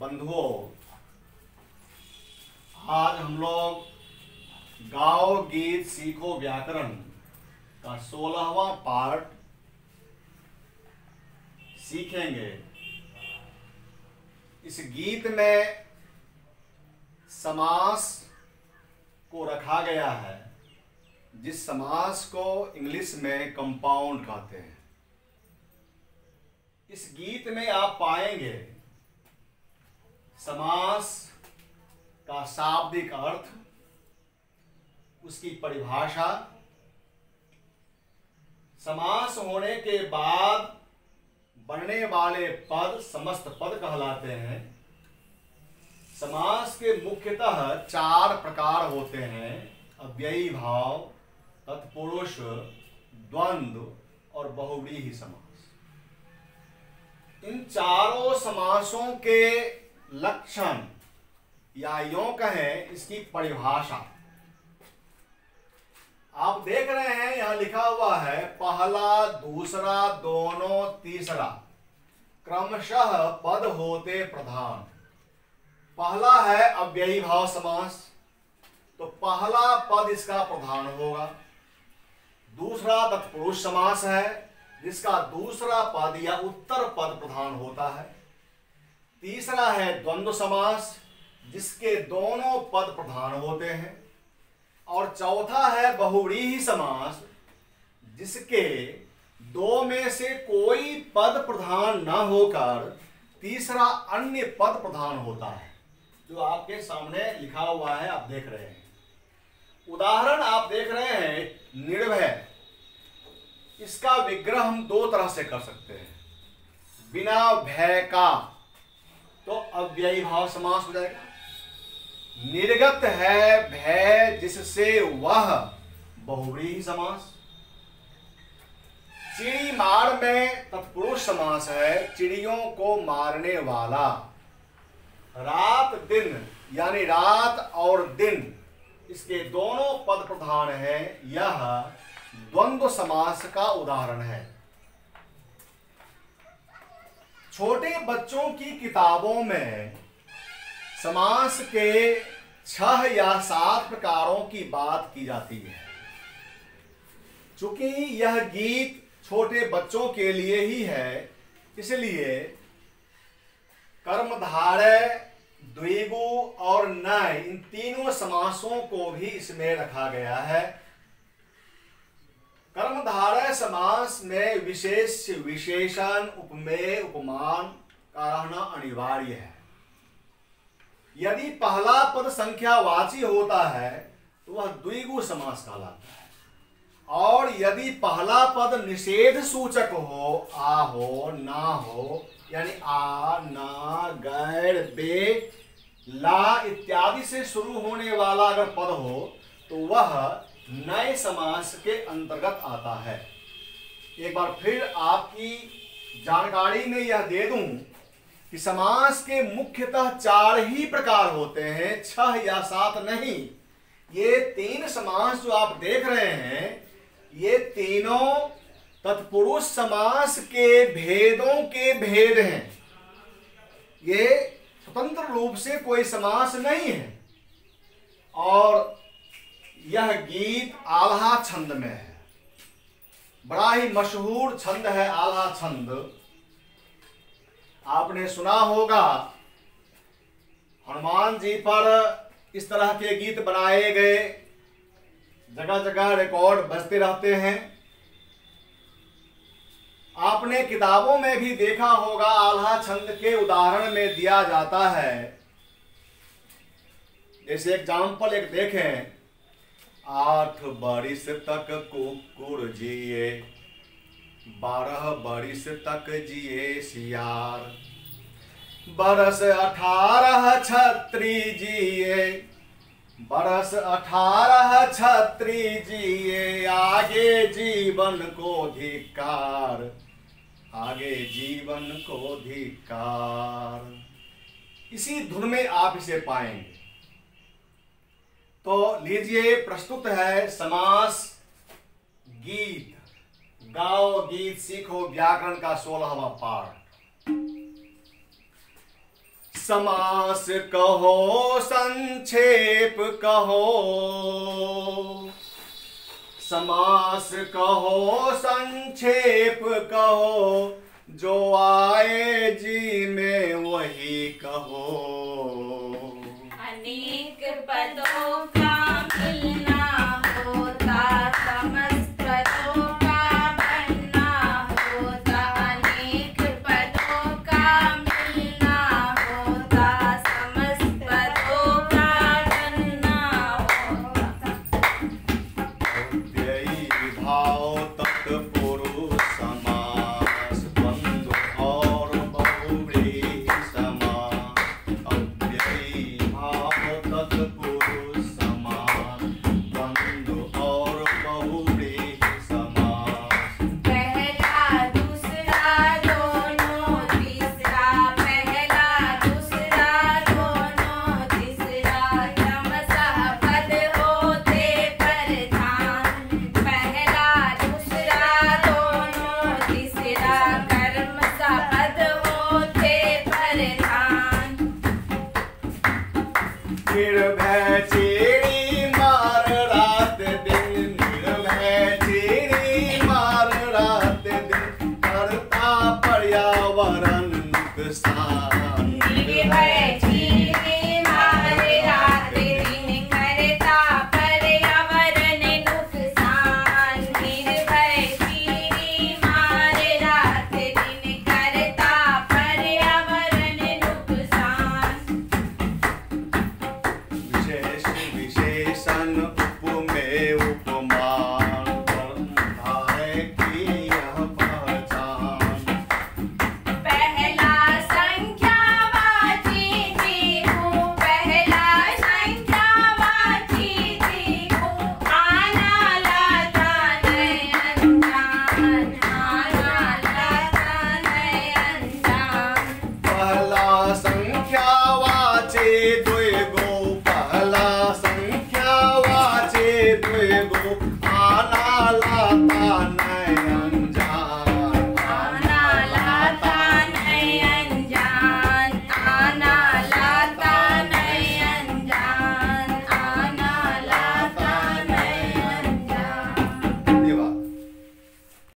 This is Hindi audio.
बंधुओं, आज हम लोग गाओ गीत सीखो व्याकरण का 16वां पार्ट सीखेंगे। इस गीत में समास को रखा गया है, जिस समास को इंग्लिश में कंपाउंड कहते हैं। इस गीत में आप पाएंगे समास का शाब्दिक अर्थ, उसकी परिभाषा, समास होने के बाद बनने वाले पद समस्त पद कहलाते हैं। समास के मुख्यतः 4 प्रकार होते हैं: अव्ययी भाव, तत्पुरुष, द्वंद्व और बहुव्रीहि समास। इन चारों समासों के लक्षण या यूं कहें इसकी परिभाषा आप देख रहे हैं। यहां लिखा हुआ है पहला, दूसरा, दोनों, तीसरा क्रमशः पद होते प्रधान। पहला है अव्ययी भाव समास, तो पहला पद इसका प्रधान होगा। दूसरा तत्पुरुष समास है, जिसका दूसरा पद या उत्तर पद प्रधान होता है। तीसरा है द्वंद्व समास, जिसके दोनों पद प्रधान होते हैं। और चौथा है बहुव्रीहि समास, जिसके दो में से कोई पद प्रधान न होकर तीसरा अन्य पद प्रधान होता है, जो आपके सामने लिखा हुआ है, आप देख रहे हैं। उदाहरण आप देख रहे हैं निर्भय। इसका विग्रह हम 2 तरह से कर सकते हैं। बिना भय का तो अव्ययी भाव समास हो जाएगा। निर्गत है भय जिससे वह बहुव्रीहि समास। चिड़ी मार में तत्पुरुष समास है, चिड़ियों को मारने वाला। रात दिन यानी रात और दिन, इसके दोनों पद प्रधान है, यह द्वंद्व समास का उदाहरण है। छोटे बच्चों की किताबों में समास के 6 या 7 प्रकारों की बात की जाती है। चूंकि यह गीत छोटे बच्चों के लिए ही है, इसलिए कर्मधारय, द्विगु और नय, इन तीनों समासों को भी इसमें रखा गया है। कर्मधारय समास में विशेष विशेषण, उपमेय, उपमान का रहना अनिवार्य है। यदि पहला पद संख्यावाची होता है तो वह द्विगु समास कहलाता है। और यदि पहला पद निषेध सूचक हो, आ हो, ना हो, यानी आ, ना, गैर, बे, ला इत्यादि से शुरू होने वाला अगर पद हो तो वह नए समास के अंतर्गत आता है। एक बार फिर आपकी जानकारी में यह दे दूं कि समास के मुख्यतः 4 ही प्रकार होते हैं, 6 या 7 नहीं। ये 3 समास जो आप देख रहे हैं, ये तीनों तत्पुरुष समास के भेदों के भेद हैं। ये स्वतंत्र रूप से कोई समास नहीं है। और यह गीत आल्हा छंद में है। बड़ा ही मशहूर छंद है आल्हा छंद। आपने सुना होगा हनुमान जी पर इस तरह के गीत बनाए गए, जगह जगह रिकॉर्ड बजते रहते हैं। आपने किताबों में भी देखा होगा, आल्हा छंद के उदाहरण में दिया जाता है। जैसे एग्जाम्पल एक देखें, 8 बरिस तक कुकुर जिए, 12 बरिस तक जिए सियार, बरस 18 छत्री जिए, बरस 18 छत्री जिए, आगे जीवन को धिक्कार, आगे जीवन को धिक्कार। इसी धुन में आप इसे पाएंगे। तो लीजिए, प्रस्तुत है समास गीत। गाओ गीत सीखो व्याकरण का 16वां पाठ। समास कहो संक्षेप कहो, समास कहो संक्षेप कहो, जो आए जी में वही कहो। अनेक पदों का मिलना होता, समस्त पदों का बनना होता। अनेक पदों का मिलना होता, समस्त पदों का बनना होता। अव्ययी भाव तत्पुरुष समास, द्वंद्व और बहुव्रीहि समास। अव्ययी भाव तत्पुरुष समास, द्वंद्व और बहुव्रीहि समास। पहला दूसरा दोनों तीसरा, पहला दूसरा दोनों तीसरा, क्रमशः पद होते प्रधान। पहला दूसरा दोनों तीसरा, क्रमशः पद होते प्रधान। निर्भय चेरी मार रात दिन, निर्भय चेरी मार रात दिन, करता पर्यावरण नुकसान।